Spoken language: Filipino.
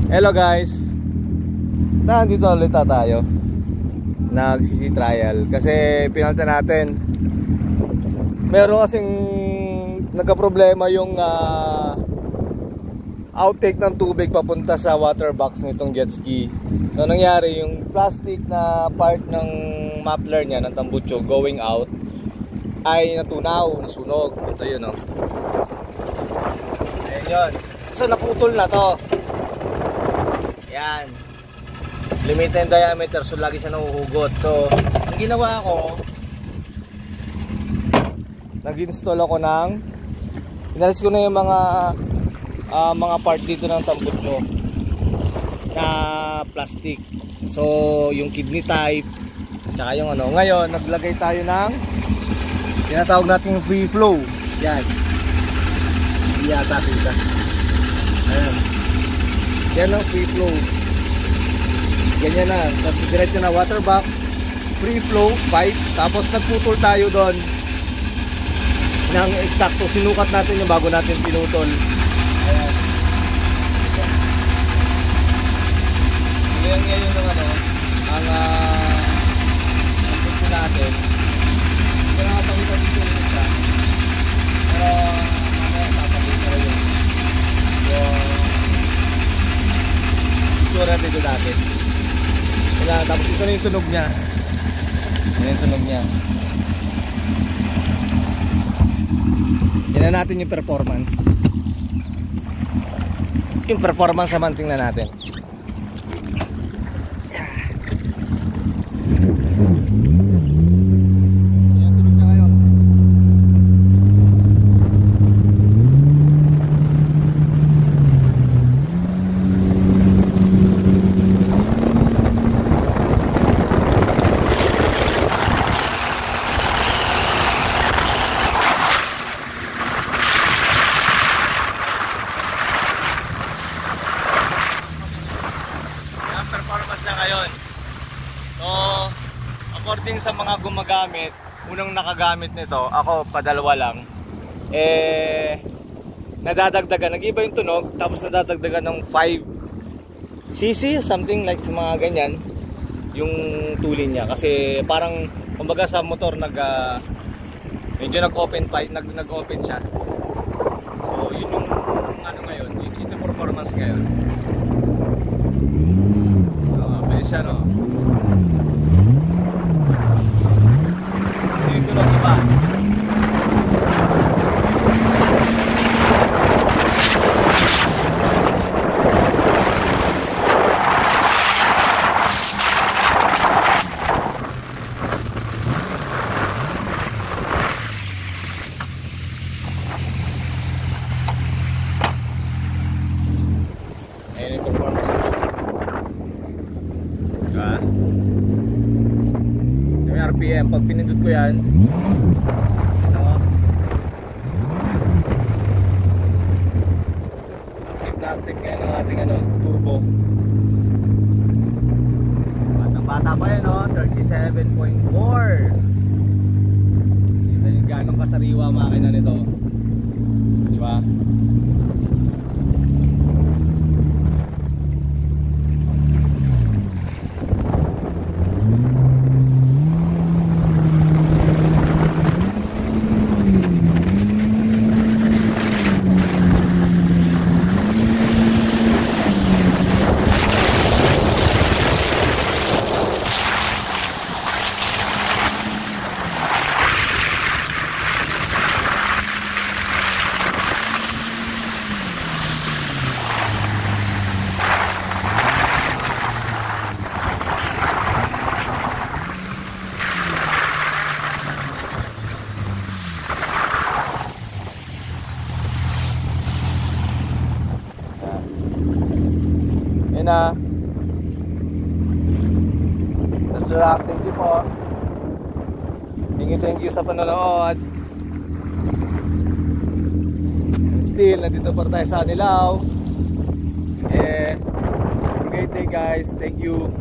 Hello guys, nandito ulit tayo. Nag-CC trial kasi pinalitan natin. Meron kasing nagka-problema yung outtake ng tubig papunta sa water box nitong jet ski. So nangyari yung plastic na part ng muffler niya ng tambucho going out ay natunaw, nasunog. Ito yun, oh. Ayan yun. So naputol na to. Yan. Limited diameter, so lagi siya nahuhugot. So ang ginawa ko, nag-install ako ng inalis ko na yung mga part dito ng tambucho na plastic. So yung kidney type tsaka yung ano. Ngayon naglagay tayo ng tinatawag nating free flow. Yan. Hindi yata kita. Ayan. Yan ang free flow. Ganyan na. Tapos diretso na water box, free flow pipe. Tapos nagputol tayo doon ng eksakto. Sinukat natin yung bago natin pinutol. Ayan. Ngayon yung ano, ang puto natin. Hindi na kapagita dito yung isa. Pero mamaya papakita rin yung itsura dito natin. Kaya, tapos ito na yung tunog niya. Ito na yung tunog niya. Tingnan natin yung performance. Yung performance naman tingnan natin. Ngayon. So, according sa mga gumagamit, unang nakagamit nito, ako padalawa lang, nadadagdagan, nag-iba yung tunog, tapos nadadagdagan ng 5 cc, something like sa mga ganyan, yung tulin niya. Kasi parang, kumbaga sa motor, medyo nag-open siya. So, yun yung, ano ngayon, ito performance ngayon. Siya, no? Dito lang iba. Ayan yung performance. Yung RPM, pag pinindot ko yan, active ngayon ang ating turbo. Bata pa yan, 37.4. Kita yung ganong kasariwa makina nito, diba? Na that's a wrap. Thank you po. Thank you sa panonood. And still nandito pa tayo sa Anilao. Have a great day guys. Thank you.